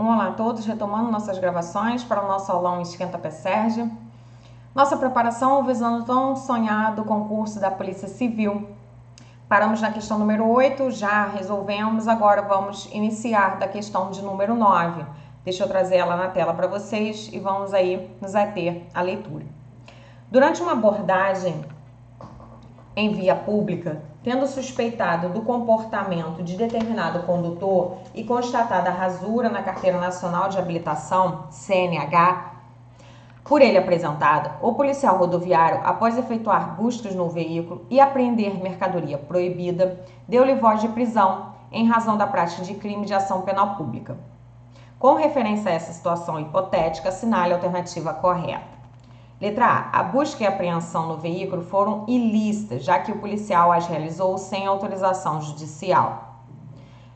Olá a todos, retomando nossas gravações para o nosso aulão Esquenta Pé Sérgio. Nossa preparação visando o tão sonhado concurso da Polícia Civil. Paramos na questão número 8, já resolvemos, agora vamos iniciar da questão de número 9. Deixa eu trazer ela na tela para vocês e vamos aí nos ater à leitura. Durante uma abordagem em via pública, tendo suspeitado do comportamento de determinado condutor e constatada a rasura na Carteira Nacional de Habilitação, CNH, por ele apresentada, o policial rodoviário, após efetuar buscas no veículo e apreender mercadoria proibida, deu-lhe voz de prisão em razão da prática de crime de ação penal pública. Com referência a essa situação hipotética, assinale a alternativa correta. Letra A. A busca e apreensão no veículo foram ilícitas, já que o policial as realizou sem autorização judicial.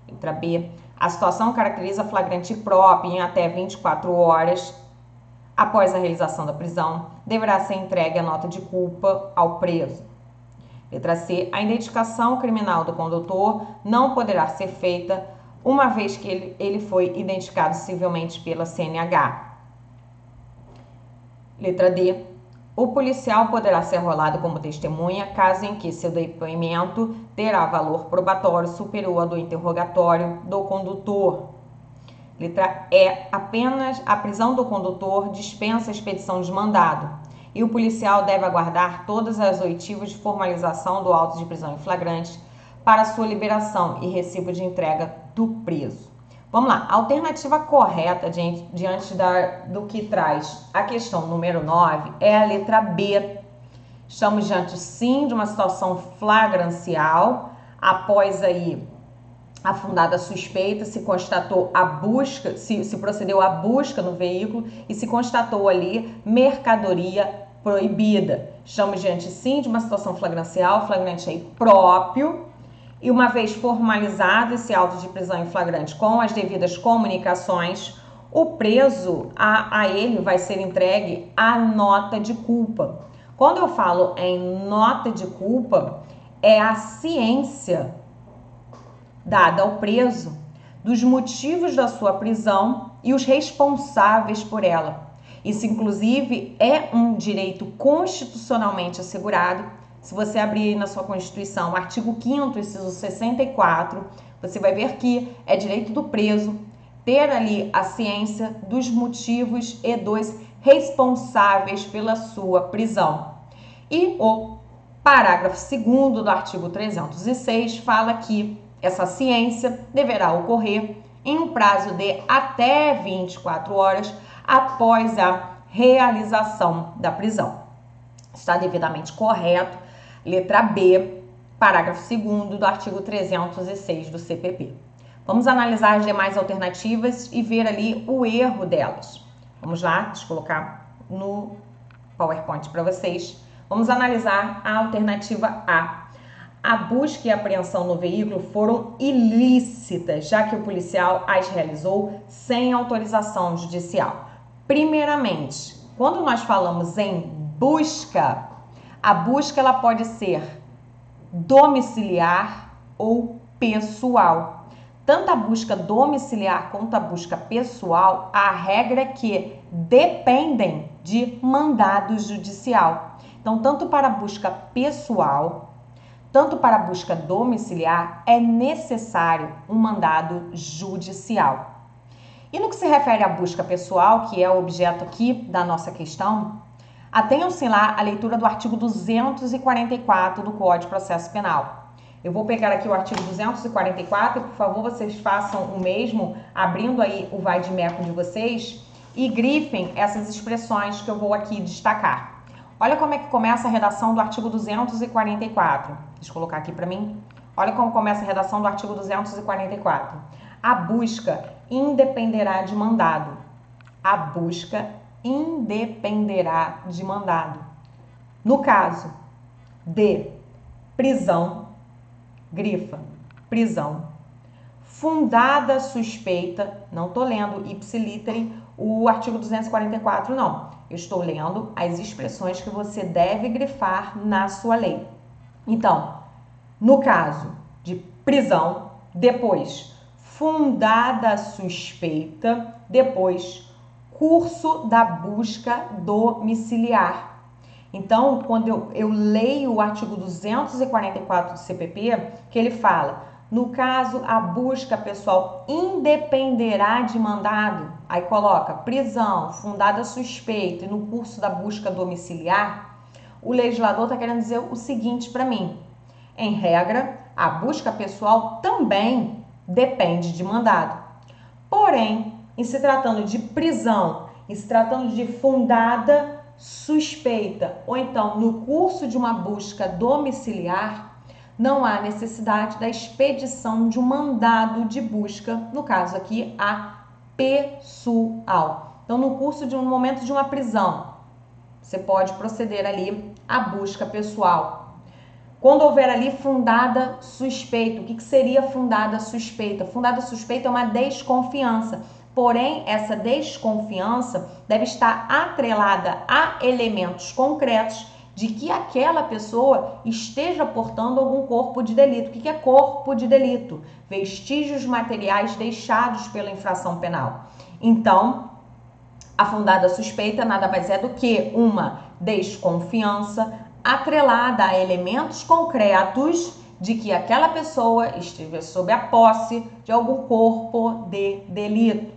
Letra B. A situação caracteriza flagrante próprio em até 24 horas após a realização da prisão, deverá ser entregue a nota de culpa ao preso. Letra C. A identificação criminal do condutor não poderá ser feita uma vez que ele foi identificado civilmente pela CNH. Letra D. O policial poderá ser rolado como testemunha caso em que seu depoimento terá valor probatório superior ao do interrogatório do condutor. Letra E. Apenas a prisão do condutor dispensa a expedição de mandado e o policial deve aguardar todas as oitivas de formalização do auto de prisão em flagrante para sua liberação e recibo de entrega do preso. Vamos lá, a alternativa correta diante do que traz a questão número 9 é a letra B. Estamos diante, sim, de uma situação flagrancial. Após aí a fundada suspeita, se constatou a busca, se procedeu à busca no veículo e se constatou ali mercadoria proibida. Estamos diante, sim, de uma situação flagrancial, flagrante aí próprio. E uma vez formalizado esse auto de prisão em flagrante com as devidas comunicações, o preso, a ele vai ser entregue a nota de culpa. Quando eu falo em nota de culpa, é a ciência dada ao preso dos motivos da sua prisão e os responsáveis por ela. Isso, inclusive, é um direito constitucionalmente assegurado. Se você abrir na sua Constituição o artigo 5º, inciso 64, você vai ver que é direito do preso ter ali a ciência dos motivos e dos responsáveis pela sua prisão. E o parágrafo 2º do artigo 306 fala que essa ciência deverá ocorrer em um prazo de até 24 horas após a realização da prisão. Está devidamente correto. Letra B, parágrafo 2º do artigo 306 do CPP. Vamos analisar as demais alternativas e ver ali o erro delas. Vamos lá, deixa eu colocar no PowerPoint para vocês. Vamos analisar a alternativa A. A busca e a apreensão no veículo foram ilícitas, já que o policial as realizou sem autorização judicial. Primeiramente, quando nós falamos em busca, a busca ela pode ser domiciliar ou pessoal. Tanto a busca domiciliar quanto a busca pessoal, a regra é que dependem de mandado judicial. Então, tanto para a busca pessoal, tanto para a busca domiciliar, é necessário um mandado judicial. E no que se refere à busca pessoal, que é o objeto aqui da nossa questão, atenham-se lá a leitura do artigo 244 do Código de Processo Penal. Eu vou pegar aqui o artigo 244 e, por favor, vocês façam o mesmo, abrindo aí o vai-de-meco de vocês e grifem essas expressões que eu vou aqui destacar. Olha como é que começa a redação do artigo 244. Deixa eu colocar aqui para mim. Olha como começa a redação do artigo 244. A busca independerá de mandado. A busca independerá de mandado. No caso de prisão, grifa, prisão, fundada suspeita, não estou lendo ipsiliteri o artigo 244, não. Eu estou lendo as expressões que você deve grifar na sua lei. Então, no caso de prisão, depois fundada suspeita, depois curso da busca domiciliar. Então, quando eu leio o artigo 244 do CPP, que ele fala, no caso, a busca pessoal independerá de mandado, aí coloca prisão, fundada suspeita e no curso da busca domiciliar, o legislador está querendo dizer o seguinte para mim, em regra, a busca pessoal também depende de mandado. Porém, em se tratando de prisão, em se tratando de fundada suspeita, ou então no curso de uma busca domiciliar, não há necessidade da expedição de um mandado de busca, no caso aqui, a pessoal. Então, no curso de um momento de uma prisão, você pode proceder ali à busca pessoal. Quando houver ali fundada suspeita, o que seria fundada suspeita? Fundada suspeita é uma desconfiança. Porém, essa desconfiança deve estar atrelada a elementos concretos de que aquela pessoa esteja portando algum corpo de delito. O que é corpo de delito? Vestígios materiais deixados pela infração penal. Então, a fundada suspeita nada mais é do que uma desconfiança atrelada a elementos concretos de que aquela pessoa esteja sob a posse de algum corpo de delito.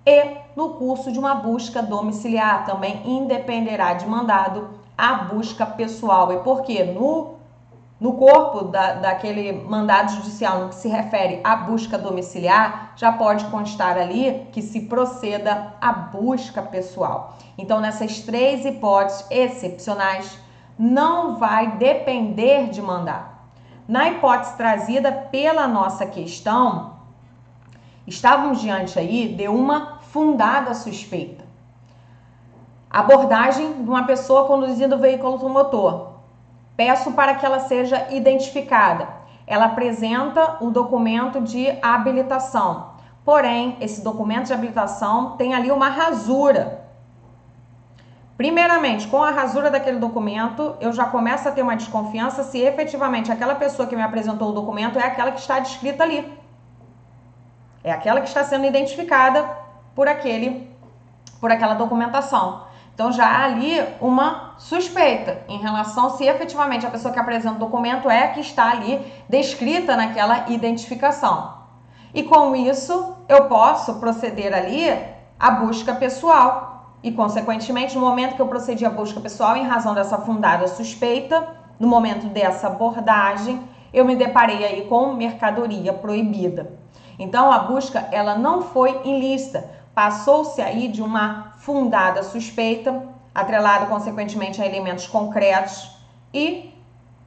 E no curso de uma busca domiciliar também independerá de mandado a busca pessoal. E por quê? No corpo daquele mandado judicial no que se refere à busca domiciliar, já pode constar ali que se proceda à busca pessoal. Então, nessas três hipóteses excepcionais, não vai depender de mandado. Na hipótese trazida pela nossa questão, estávamos diante aí de uma fundada suspeita. Abordagem de uma pessoa conduzindo o veículo automotor. Peço para que ela seja identificada. Ela apresenta um documento de habilitação. Porém, esse documento de habilitação tem ali uma rasura. Primeiramente, com a rasura daquele documento, eu já começo a ter uma desconfiança se efetivamente aquela pessoa que me apresentou o documento é aquela que está descrita ali. É aquela que está sendo identificada por aquela documentação. Então, já há ali uma suspeita em relação se efetivamente a pessoa que apresenta o documento é a que está ali descrita naquela identificação. E com isso, eu posso proceder ali à busca pessoal. E, consequentemente, no momento que eu procedi à busca pessoal, em razão dessa fundada suspeita, no momento dessa abordagem, eu me deparei aí com mercadoria proibida. Então, a busca, ela não foi ilícita. Passou-se aí de uma fundada suspeita, atrelada consequentemente a elementos concretos, e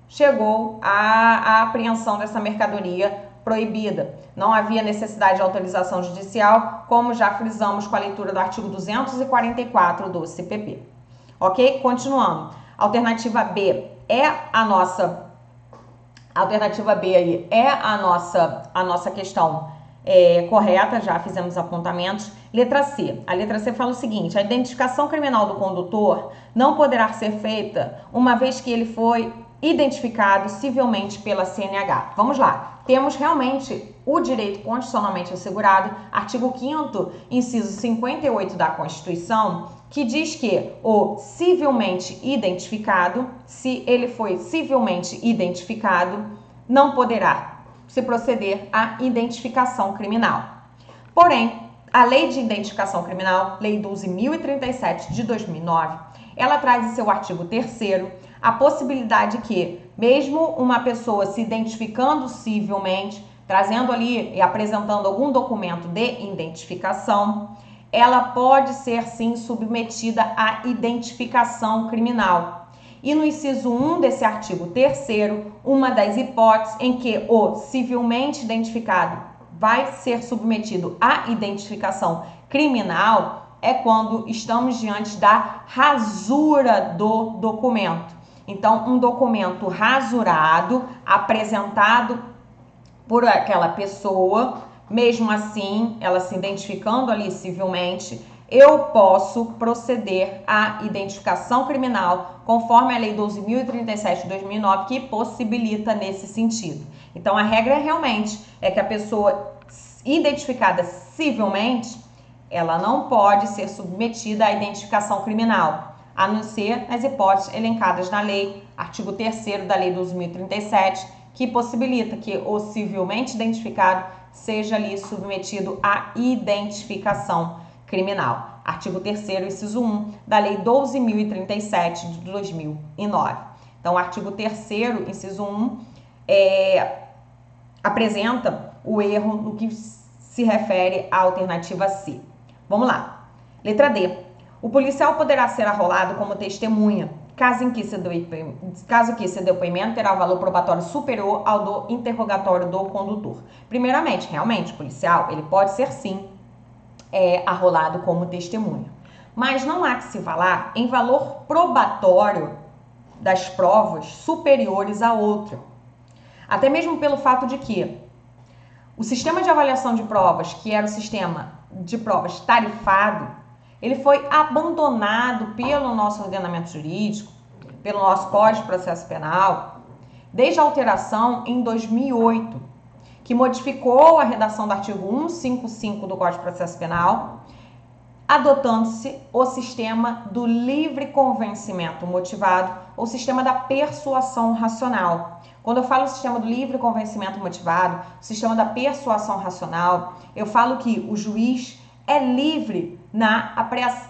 chegou à apreensão dessa mercadoria proibida. Não havia necessidade de autorização judicial, como já frisamos com a leitura do artigo 244 do CPP. Ok? Continuando. Alternativa B é a nossa... A alternativa B aí é a nossa questão correta, já fizemos apontamentos. Letra C. A letra C fala o seguinte: a identificação criminal do condutor não poderá ser feita uma vez que ele foi identificado civilmente pela CNH. Vamos lá. Temos realmente o direito constitucionalmente assegurado, artigo 5º, inciso 58 da Constituição, que diz que o civilmente identificado, se ele foi civilmente identificado, não poderá se proceder à identificação criminal. Porém, a Lei de Identificação Criminal, Lei 12.037 de 2009, ela traz em seu artigo 3º a possibilidade que, mesmo uma pessoa se identificando civilmente, trazendo ali e apresentando algum documento de identificação, ela pode ser sim submetida à identificação criminal. E no inciso 1 desse artigo 3º, uma das hipóteses em que o civilmente identificado vai ser submetido à identificação criminal é quando estamos diante da rasura do documento. Então, um documento rasurado, apresentado por aquela pessoa, mesmo assim, ela se identificando ali civilmente, eu posso proceder à identificação criminal, conforme a Lei 12.037 de 2009, que possibilita nesse sentido. Então, a regra realmente é que a pessoa identificada civilmente, ela não pode ser submetida à identificação criminal, a não ser nas hipóteses elencadas na lei, artigo 3º da Lei 12.037, que possibilita que o civilmente identificado seja ali submetido à identificação criminal. Artigo 3º, inciso 1 da Lei 12.037 de 2009. Então, o artigo 3º, inciso 1, apresenta o erro no que se refere à alternativa C. Vamos lá. Letra D. O policial poderá ser arrolado como testemunha, caso que seu depoimento terá valor probatório superior ao do interrogatório do condutor. Primeiramente, realmente, o policial ele pode ser sim arrolado como testemunha, mas não há que se falar em valor probatório das provas superiores a outra. Até mesmo pelo fato de que o sistema de avaliação de provas, que era o sistema de provas tarifado, ele foi abandonado pelo nosso ordenamento jurídico, pelo nosso Código de Processo Penal, desde a alteração em 2008, que modificou a redação do artigo 155 do Código de Processo Penal, adotando-se o sistema do livre convencimento motivado, ou sistema da persuasão racional. Quando eu falo sistema do livre convencimento motivado, sistema da persuasão racional, eu falo que o juiz é livre na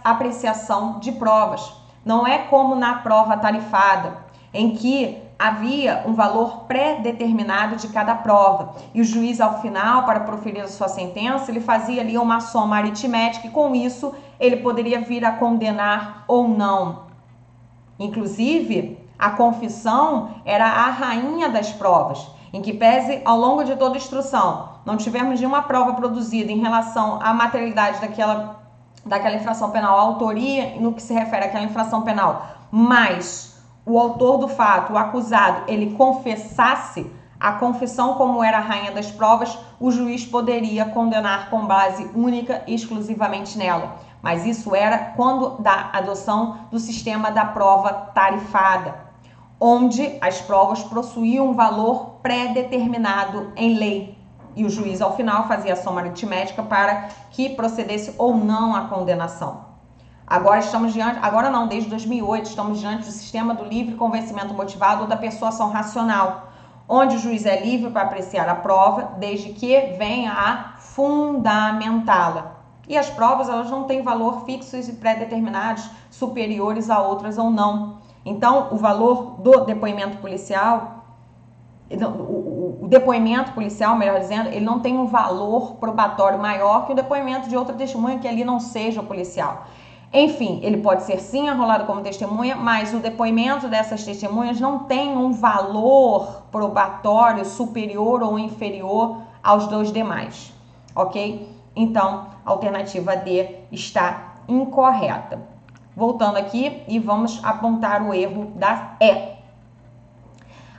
apreciação de provas. Não é como na prova tarifada, em que havia um valor pré-determinado de cada prova. E o juiz, ao final, para proferir a sua sentença, ele fazia ali uma soma aritmética e, com isso, ele poderia vir a condenar ou não. Inclusive, a confissão era a rainha das provas, em que pese ao longo de toda a instrução não tivermos nenhuma prova produzida em relação à materialidade daquela infração penal, a autoria no que se refere àquela infração penal, mas o autor do fato, o acusado, ele confessasse, a confissão como era a rainha das provas, o juiz poderia condenar com base única e exclusivamente nela. Mas isso era quando da adoção do sistema da prova tarifada, onde as provas possuíam um valor pré-determinado em lei. E o juiz, ao final, fazia a soma aritmética para que procedesse ou não a condenação. Agora estamos diante, agora não, desde 2008, estamos diante do sistema do livre convencimento motivado ou da persuasão racional, onde o juiz é livre para apreciar a prova, desde que venha a fundamentá-la. E as provas, elas não têm valor fixos e pré-determinados, superiores a outras ou não. Então, o valor do depoimento policial, o depoimento policial, melhor dizendo, ele não tem um valor probatório maior que o depoimento de outra testemunha que ali não seja policial. Enfim, ele pode ser sim arrolado como testemunha, mas o depoimento dessas testemunhas não tem um valor probatório superior ou inferior aos dois demais, ok? Então, a alternativa D está incorreta. Voltando aqui e vamos apontar o erro da E.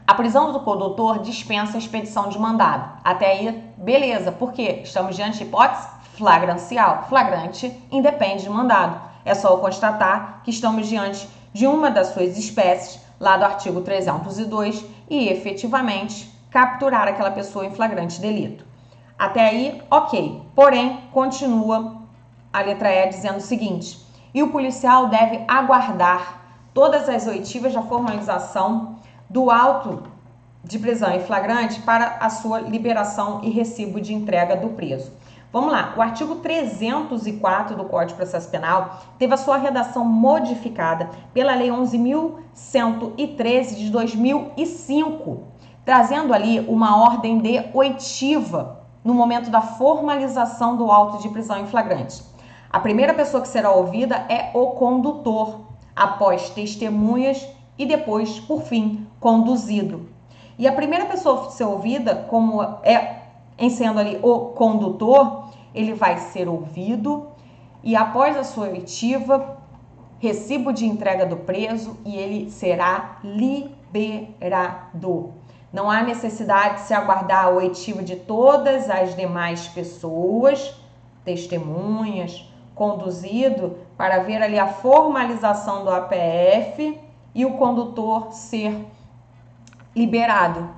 A prisão do condutor dispensa a expedição de mandado. Até aí, beleza. Por quê? Estamos diante de hipótese flagrancial. Flagrante independe de mandado. É só eu constatar que estamos diante de uma das suas espécies, lá do artigo 302, e efetivamente capturar aquela pessoa em flagrante delito. Até aí, ok. Porém, continua a letra E dizendo o seguinte: e o policial deve aguardar todas as oitivas da formalização do auto de prisão em flagrante para a sua liberação e recibo de entrega do preso. Vamos lá, o artigo 304 do Código de Processo Penal teve a sua redação modificada pela Lei 11.113 de 2005, trazendo ali uma ordem de oitiva no momento da formalização do auto de prisão em flagrante. A primeira pessoa que será ouvida é o condutor, após testemunhas e depois, por fim, conduzido. E a primeira pessoa a ser ouvida, como em sendo ali o condutor, ele vai ser ouvido e após a sua oitiva, recibo de entrega do preso e ele será liberado. Não há necessidade de se aguardar a oitiva de todas as demais pessoas, testemunhas, conduzido, para ver ali a formalização do APF e o condutor ser liberado.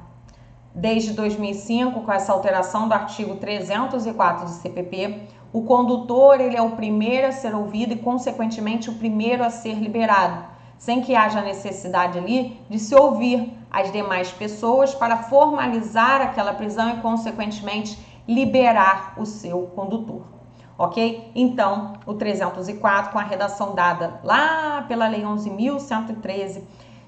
desde 2005, com essa alteração do artigo 304 do CPP, o condutor ele é o primeiro a ser ouvido e, consequentemente, o primeiro a ser liberado, sem que haja necessidade ali de se ouvir as demais pessoas para formalizar aquela prisão e, consequentemente, liberar o seu condutor. Ok? Então, o 304, com a redação dada lá pela Lei 11.113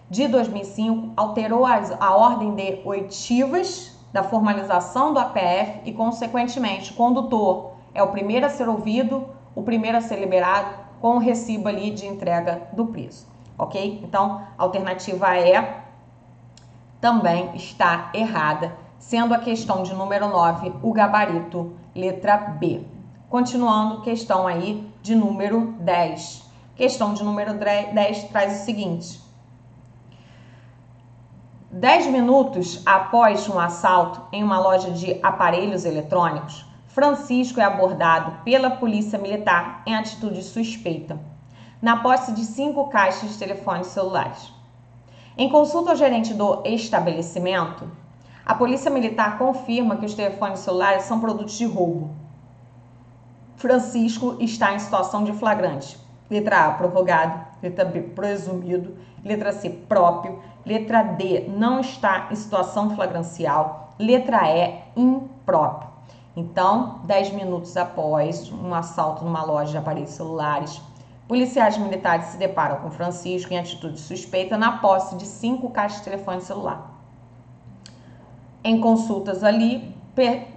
de 2005, alterou a ordem de oitivas da formalização do APF e, consequentemente, o condutor é o primeiro a ser ouvido, o primeiro a ser liberado com o recibo ali de entrega do preso. Ok? Então, a alternativa E também está errada, sendo a questão de número 9 o gabarito letra B. Continuando, questão aí de número 10. Questão de número 10 traz o seguinte: 10 minutos após um assalto em uma loja de aparelhos eletrônicos, Francisco é abordado pela polícia militar em atitude suspeita, na posse de 5 caixas de telefones celulares. Em consulta ao gerente do estabelecimento, a polícia militar confirma que os telefones celulares são produtos de roubo. Francisco está em situação de flagrante. Letra A, prorrogado. Letra B, presumido. Letra C, próprio. Letra D, não está em situação flagrancial. Letra E, impróprio. Então, 10 minutos após um assalto numa loja de aparelhos celulares, policiais militares se deparam com Francisco em atitude suspeita na posse de 5 caixas de telefone celular. Em consultas ali,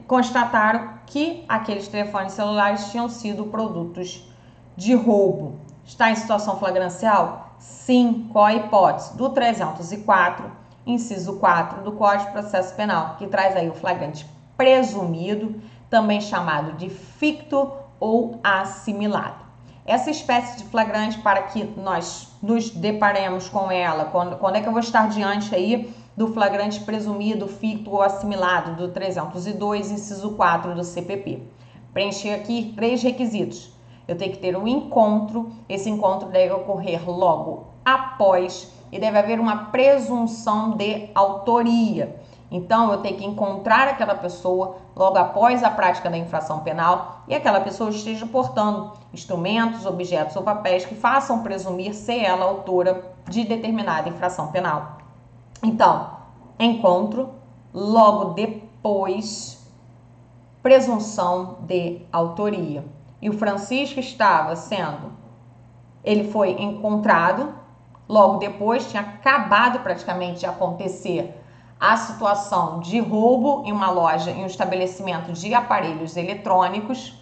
constataram que aqueles telefones celulares tinham sido produtos de roubo. Está em situação flagrancial? Sim. Qual a hipótese? Do 304, inciso 4 do Código de Processo Penal, que traz aí o flagrante presumido, também chamado de ficto ou assimilado. Essa espécie de flagrante, para que nós nos deparemos com ela, quando é que eu vou estar diante aí do flagrante presumido, ficto ou assimilado do 302, inciso 4 do CPP? Preencher aqui 3 requisitos. Eu tenho que ter um encontro, esse encontro deve ocorrer logo após e deve haver uma presunção de autoria. Então, eu tenho que encontrar aquela pessoa logo após a prática da infração penal e aquela pessoa esteja portando instrumentos, objetos ou papéis que façam presumir ser ela autora de determinada infração penal. Então, encontro, logo depois, presunção de autoria. E o Francisco ele foi encontrado, logo depois tinha acabado praticamente de acontecer a situação de roubo em uma loja, em um estabelecimento de aparelhos eletrônicos,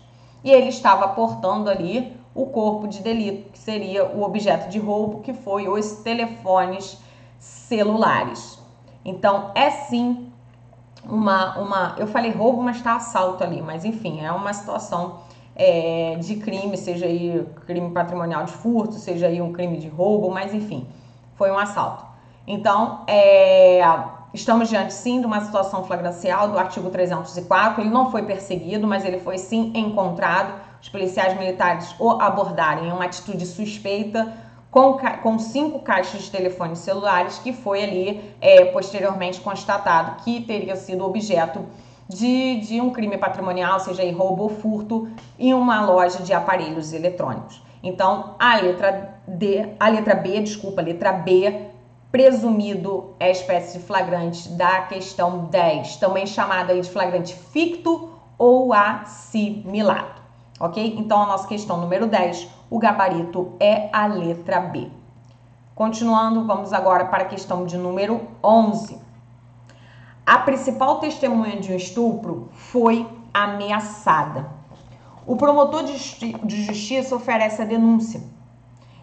e ele estava portando ali o corpo de delito, que seria o objeto de roubo, que foi os telefones celulares. Então, é sim eu falei roubo, mas está assalto ali, mas enfim, é uma situação de crime, seja aí crime patrimonial de furto, seja aí um crime de roubo, mas enfim, foi um assalto. Então, estamos diante sim de uma situação flagrancial do artigo 304, ele não foi perseguido, mas ele foi sim encontrado, os policiais militares o abordaram em uma atitude suspeita, com 5 caixas de telefones celulares, que foi ali posteriormente constatado que teria sido objeto de um crime patrimonial, seja aí roubo ou furto, em uma loja de aparelhos eletrônicos. Então, a letra B, presumido é a espécie de flagrante da questão 10, também chamada aí de flagrante ficto ou assimilado. Ok? Então, a nossa questão número 10, o gabarito é a letra B. Continuando, vamos agora para a questão de número 11. A principal testemunha de um estupro foi ameaçada. O promotor de justiça oferece a denúncia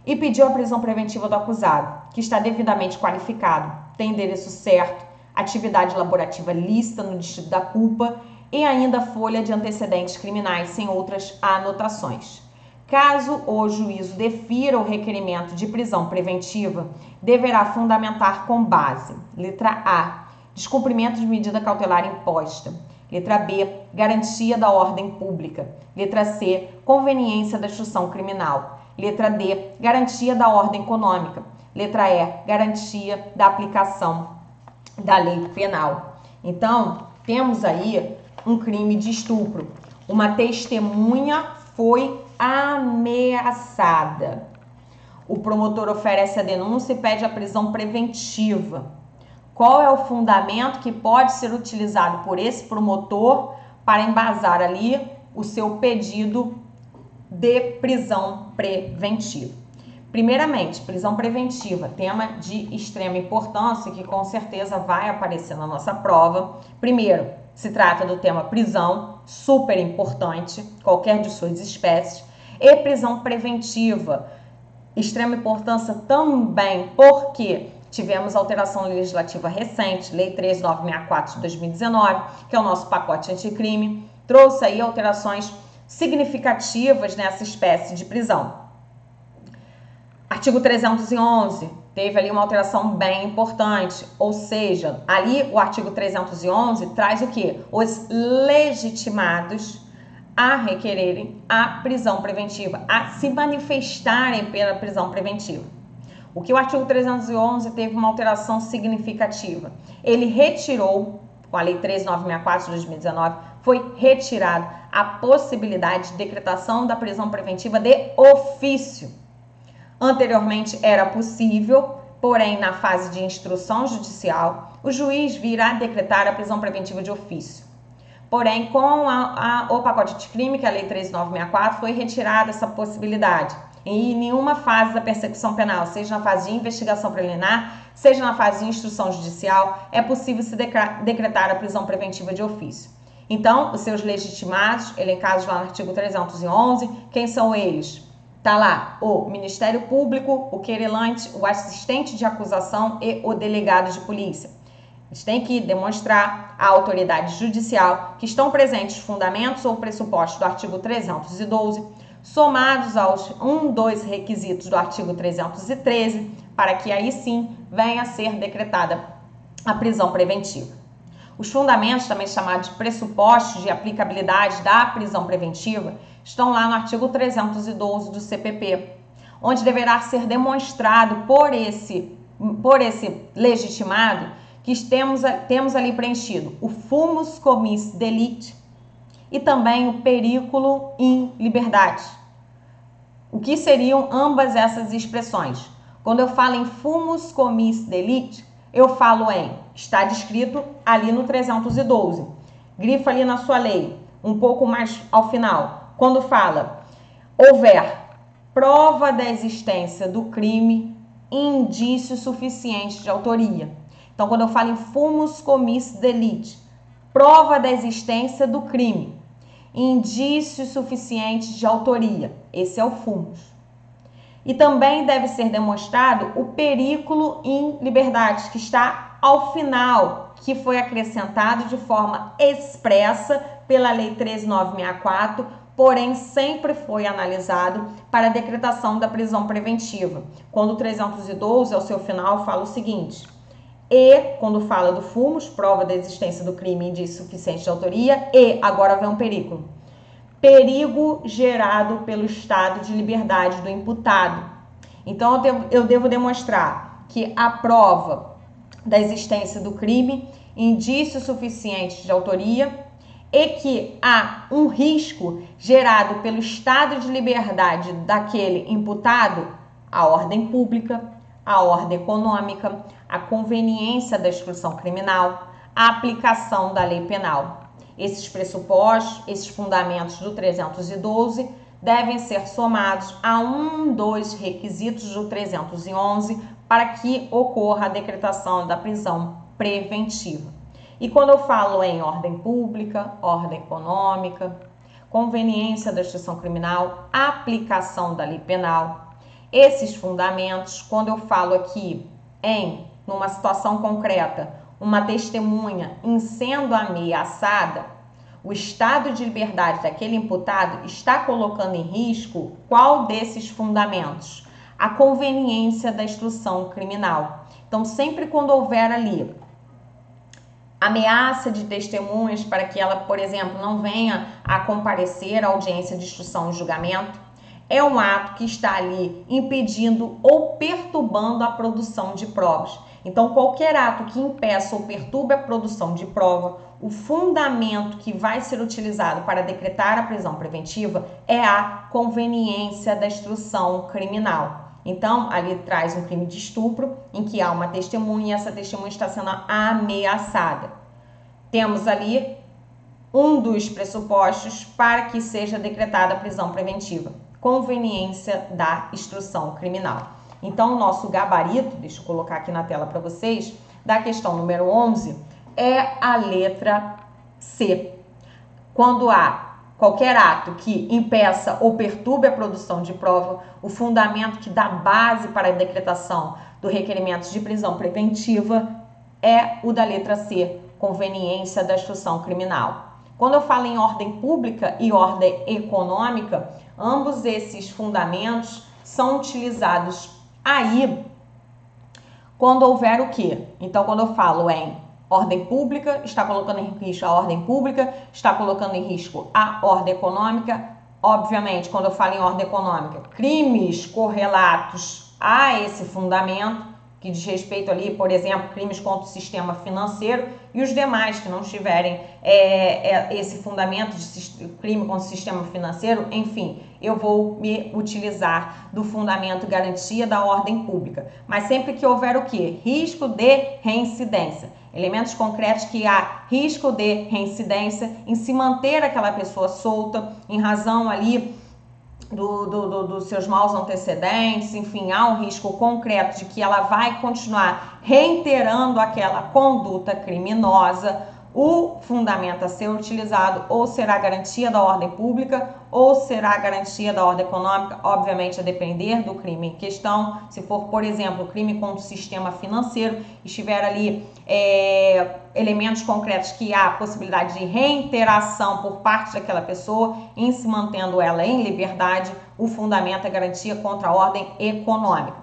e pediu a prisão preventiva do acusado, que está devidamente qualificado, tem endereço certo, atividade laborativa lícita no distrito da culpa e ainda folha de antecedentes criminais sem outras anotações. Caso o juízo defira o requerimento de prisão preventiva, deverá fundamentar com base: letra A, descumprimento de medida cautelar imposta; letra B, garantia da ordem pública; letra C, conveniência da instrução criminal; letra D, garantia da ordem econômica; letra E, garantia da aplicação da lei penal. Então, temos aí um crime de estupro. Uma testemunha foi ameaçada. O promotor oferece a denúncia e pede a prisão preventiva. Qual é o fundamento que pode ser utilizado por esse promotor para embasar ali o seu pedido de prisão preventiva? Primeiramente, prisão preventiva, tema de extrema importância que com certeza vai aparecer na nossa prova. Primeiro, se trata do tema prisão, super importante, qualquer de suas espécies, e prisão preventiva, extrema importância também porque tivemos alteração legislativa recente, Lei 13964 de 2019, que é o nosso pacote anticrime, trouxe aí alterações significativas nessa espécie de prisão. Artigo 311, teve ali uma alteração bem importante, ou seja, ali o artigo 311 traz o quê? Os legitimados a requererem a prisão preventiva, a se manifestarem pela prisão preventiva. O que o artigo 311 teve uma alteração significativa? Ele retirou, com a Lei 13964 de 2019, foi retirado a possibilidade de decretação da prisão preventiva de ofício. Anteriormente era possível, porém na fase de instrução judicial, o juiz virá decretar a prisão preventiva de ofício. Porém, com o pacote de crime, que é a Lei 13964, foi retirada essa possibilidade. E em nenhuma fase da persecução penal, seja na fase de investigação preliminar, seja na fase de instrução judicial, é possível se decretar a prisão preventiva de ofício. Então, os seus legitimados, elencados lá no artigo 311, quem são eles? Está lá o Ministério Público, o querelante, o assistente de acusação e o delegado de polícia. Eles têm que demonstrar à autoridade judicial que estão presentes fundamentos ou pressupostos do artigo 312, somados aos 2 requisitos do artigo 313, para que aí sim venha a ser decretada a prisão preventiva. Os fundamentos, também chamados de pressupostos de aplicabilidade da prisão preventiva, estão lá no artigo 312 do CPP, onde deverá ser demonstrado por esse legitimado que temos ali preenchido o fumus commis delicti e também o periculo in liberdade. O que seriam ambas essas expressões? Quando eu falo em fumus commis delicti, eu falo está descrito ali no 312, grifa ali na sua lei, um pouco mais ao final, quando fala, houver prova da existência do crime, indício suficiente de autoria. Então, quando eu falo em fumus commis delicti, prova da existência do crime, indícios suficientes de autoria, esse é o fumus. E também deve ser demonstrado o periculo in liberdade, que está ao final, que foi acrescentado de forma expressa pela Lei 13964, porém sempre foi analisado para a decretação da prisão preventiva. Quando o 312, ao seu final, fala o seguinte: e, quando fala do fumus, prova da existência do crime e indício suficiente de autoria, e, agora vem um perigo gerado pelo estado de liberdade do imputado. Então, eu devo demonstrar que a prova da existência do crime, indício suficiente de autoria, e que há um risco gerado pelo estado de liberdade daquele imputado, a ordem pública, a ordem econômica, a conveniência da instrução criminal, a aplicação da lei penal. Esses pressupostos, esses fundamentos do 312 devem ser somados a dos requisitos do 311 para que ocorra a decretação da prisão preventiva. E quando eu falo em ordem pública, ordem econômica, conveniência da instrução criminal, aplicação da lei penal, esses fundamentos, quando eu falo aqui numa situação concreta, uma testemunha em sendo ameaçada, o estado de liberdade daquele imputado está colocando em risco qual desses fundamentos? A conveniência da instrução criminal. Então, sempre quando houver ali ameaça de testemunhas para que ela, por exemplo, não venha a comparecer à audiência de instrução e julgamento, é um ato que está ali impedindo ou perturbando a produção de provas. Então, qualquer ato que impeça ou perturbe a produção de prova, o fundamento que vai ser utilizado para decretar a prisão preventiva é a conveniência da instrução criminal. Então, ali traz um crime de estupro, em que há uma testemunha e essa testemunha está sendo ameaçada. Temos ali um dos pressupostos para que seja decretada a prisão preventiva: conveniência da instrução criminal. Então, o nosso gabarito, deixa eu colocar aqui na tela para vocês, da questão número 11, é a letra C. Quando há qualquer ato que impeça ou perturbe a produção de prova, o fundamento que dá base para a decretação do requerimento de prisão preventiva é o da letra C, conveniência da instrução criminal. Quando eu falo em ordem pública e ordem econômica, ambos esses fundamentos são utilizados aí quando houver o quê? Então, quando eu falo em ordem pública, está colocando em risco a ordem pública, está colocando em risco a ordem econômica. Obviamente, quando eu falo em ordem econômica, crimes correlatos a esse fundamento, que diz respeito ali, por exemplo, crimes contra o sistema financeiro, e os demais que não tiverem esse fundamento de crime contra o sistema financeiro, enfim, eu vou me utilizar do fundamento garantia da ordem pública. Mas sempre que houver o quê? Risco de reincidência. Elementos concretos que há risco de reincidência em se manter aquela pessoa solta em razão ali dos seus maus antecedentes, enfim, há um risco concreto de que ela vai continuar reiterando aquela conduta criminosa. O fundamento a ser utilizado ou será a garantia da ordem pública ou será a garantia da ordem econômica, obviamente a depender do crime em questão. Se for, por exemplo, crime contra o sistema financeiro, estiver ali elementos concretos que há possibilidade de reiteração por parte daquela pessoa em se mantendo ela em liberdade, o fundamento é garantia contra a ordem econômica.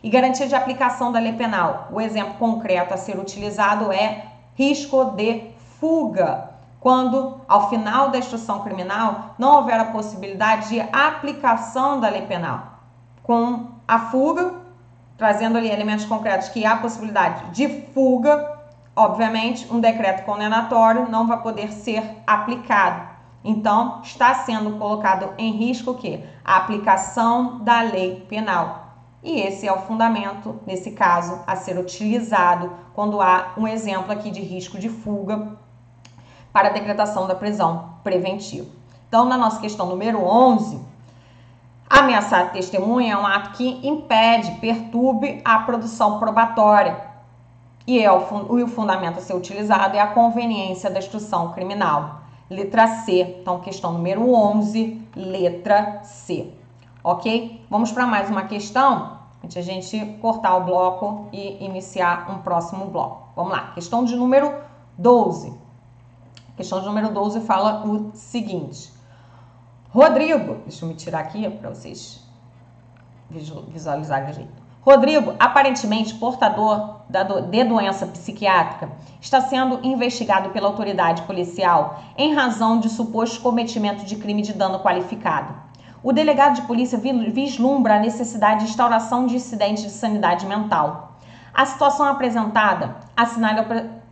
E garantia de aplicação da lei penal. O exemplo concreto a ser utilizado é risco de fuga, quando ao final da instrução criminal não houver a possibilidade de aplicação da lei penal. Com a fuga, trazendo ali elementos concretos que há possibilidade de fuga, obviamente um decreto condenatório não vai poder ser aplicado. Então, está sendo colocado em risco o quê? A aplicação da lei penal. E esse é o fundamento, nesse caso, a ser utilizado quando há um exemplo aqui de risco de fuga para a decretação da prisão preventiva. Então, na nossa questão número 11, ameaçar a testemunha é um ato que impede, perturbe a produção probatória. E o fundamento a ser utilizado é a conveniência da instrução criminal. Letra C. Então, questão número 11, letra C. Ok? Vamos para mais uma questão, antes de a gente cortar o bloco e iniciar um próximo bloco. Vamos lá. Questão de número 12. Questão de número 12 fala o seguinte. Rodrigo, deixa eu me tirar aqui para vocês visualizarem direito. Rodrigo, aparentemente portador de doença psiquiátrica, está sendo investigado pela autoridade policial em razão de suposto cometimento de crime de dano qualificado. O delegado de polícia vislumbra a necessidade de instauração de incidente de sanidade mental.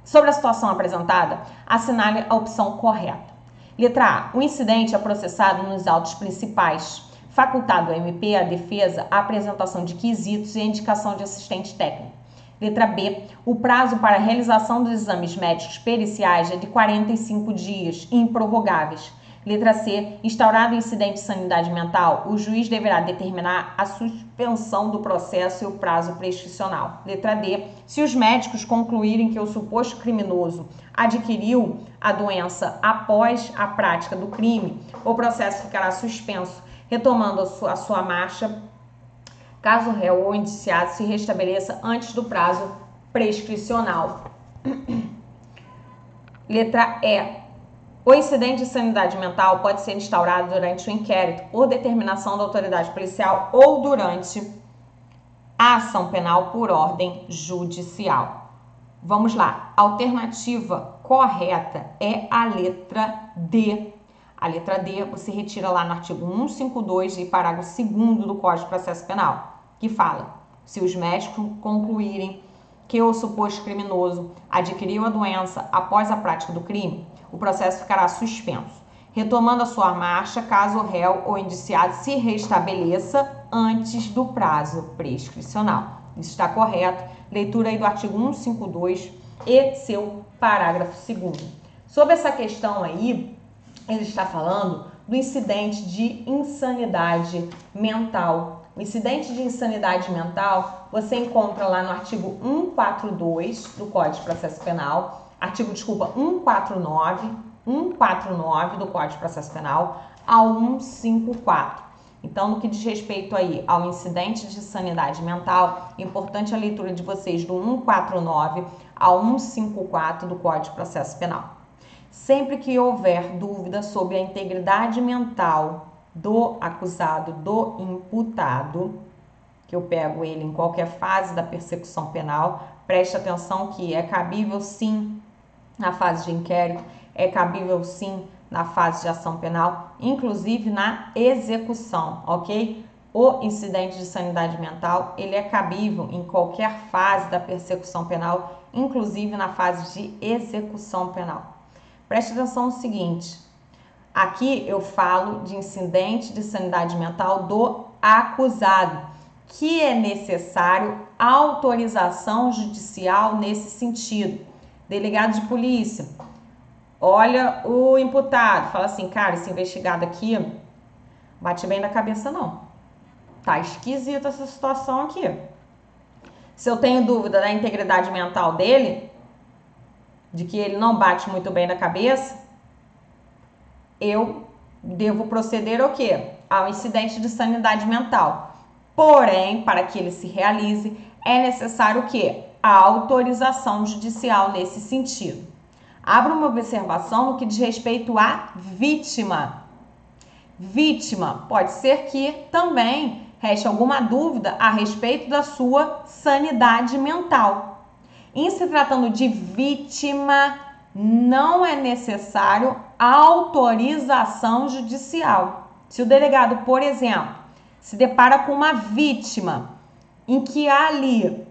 Sobre a situação apresentada, assinale a opção correta. Letra A. O incidente é processado nos autos principais, facultado ao MP, à defesa, a apresentação de quesitos e a indicação de assistente técnico. Letra B. O prazo para a realização dos exames médicos periciais é de 45 dias, improrrogáveis. Letra C. Instaurado o incidente de sanidade mental, o juiz deverá determinar a suspensão do processo e o prazo prescricional. Letra D. Se os médicos concluírem que o suposto criminoso adquiriu a doença após a prática do crime, o processo ficará suspenso, retomando a sua marcha, caso o réu ou indiciado se restabeleça antes do prazo prescricional. Letra E. O incidente de sanidade mental pode ser instaurado durante o inquérito por determinação da autoridade policial ou durante a ação penal por ordem judicial. Vamos lá. A alternativa correta é a letra D. A letra D você retira lá no artigo 152 e parágrafo 2º do Código de Processo Penal, que fala: se os médicos concluírem que o suposto criminoso adquiriu a doença após a prática do crime, o processo ficará suspenso, retomando a sua marcha caso o réu ou indiciado se restabeleça antes do prazo prescricional. Isso está correto. Leitura aí do artigo 152 e seu parágrafo 2º. Sobre essa questão aí, ele está falando do incidente de insanidade mental. O incidente de insanidade mental você encontra lá no artigo 142 do Código de Processo Penal, 149 do Código de Processo Penal ao 154. Então, no que diz respeito aí ao incidente de insanidade mental, é importante a leitura de vocês do 149 ao 154 do Código de Processo Penal. Sempre que houver dúvida sobre a integridade mental do acusado, do imputado, que eu pego ele em qualquer fase da persecução penal, preste atenção que é cabível sim na fase de inquérito, é cabível sim na fase de ação penal, inclusive na execução, ok? O incidente de insanidade mental, ele é cabível em qualquer fase da persecução penal, inclusive na fase de execução penal. Preste atenção no seguinte, aqui eu falo de incidente de insanidade mental do acusado, que é necessário autorização judicial nesse sentido. Delegado de polícia, olha o imputado, fala assim, cara, esse investigado aqui bate bem na cabeça não. Tá esquisita essa situação aqui. Se eu tenho dúvida da integridade mental dele, de que ele não bate muito bem na cabeça, eu devo proceder ao quê? Ao incidente de sanidade mental. Porém, para que ele se realize, é necessário o quê? A autorização judicial nesse sentido. Abro uma observação no que diz respeito à vítima. Vítima, pode ser que também reste alguma dúvida a respeito da sua sanidade mental. Em se tratando de vítima, não é necessário autorização judicial. Se o delegado, por exemplo, se depara com uma vítima em que há ali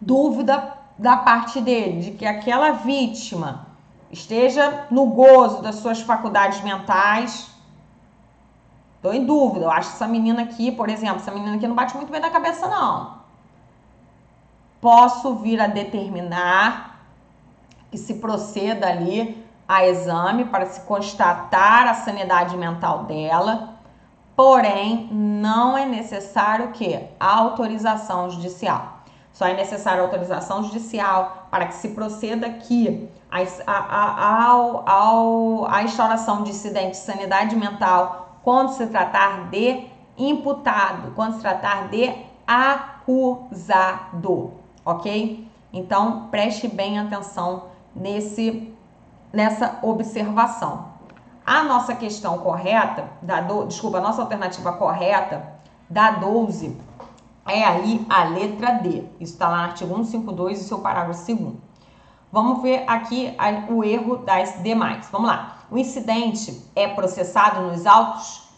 dúvida da parte dele, de que aquela vítima esteja no gozo das suas faculdades mentais, estou em dúvida, eu acho que essa menina aqui, por exemplo, essa menina aqui não bate muito bem na cabeça não. Posso vir a determinar que se proceda ali a exame para se constatar a sanidade mental dela, porém, não é necessário que a autorização judicial. Só é necessária a autorização judicial para que se proceda aqui a instauração de incidente de sanidade mental quando se tratar de imputado, quando se tratar de acusado. Ok? Então, preste bem atenção nessa observação. A nossa questão correta, a nossa alternativa correta da 12 é aí a letra D. Isso está lá no artigo 152 e seu parágrafo 2º. Vamos ver aqui o erro das demais. Vamos lá. O incidente é processado nos autos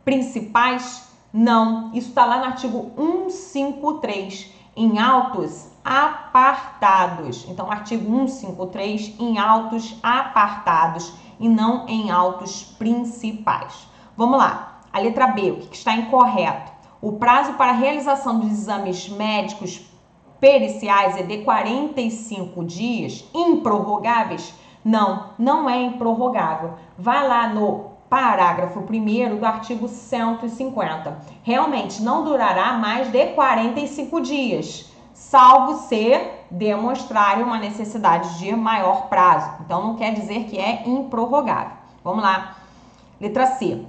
principais? Não. Isso está lá no artigo 153, em autos apartados. Então, artigo 153, em autos apartados e não em autos principais. Vamos lá. A letra B, o que está incorreto? O prazo para a realização dos exames médicos periciais é de 45 dias improrrogáveis? Não, não é improrrogável. Vai lá no parágrafo 1º do artigo 150. Realmente não durará mais de 45 dias, salvo se demonstrarem uma necessidade de maior prazo. Então, não quer dizer que é improrrogável. Vamos lá. Letra C. O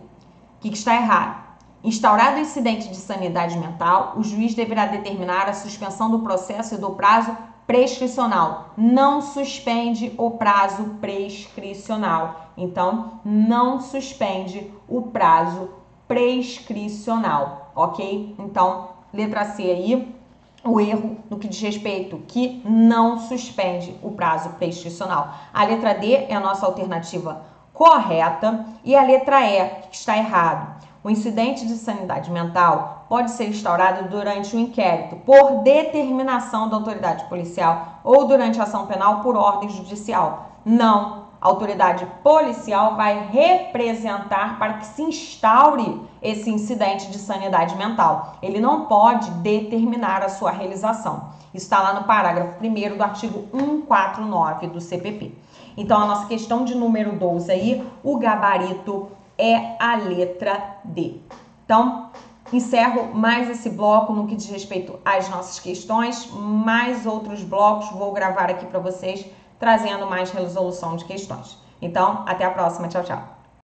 que está errado? Instaurado o incidente de sanidade mental, o juiz deverá determinar a suspensão do processo e do prazo prescricional. Não suspende o prazo prescricional. Então, não suspende o prazo prescricional, ok? Então, letra C aí, o erro no que diz respeito que não suspende o prazo prescricional. A letra D é a nossa alternativa correta e a letra E, que está errado. O incidente de sanidade mental pode ser instaurado durante o inquérito por determinação da autoridade policial ou durante a ação penal por ordem judicial. Não. A autoridade policial vai representar para que se instaure esse incidente de sanidade mental. Ele não pode determinar a sua realização. Isso está lá no parágrafo 1º do artigo 149 do CPP. Então, a nossa questão de número 12 aí, o gabarito é a letra D. Então, encerro mais esse bloco no que diz respeito às nossas questões. Mais outros blocos vou gravar aqui para vocês, trazendo mais resolução de questões. Então, até a próxima. Tchau, tchau.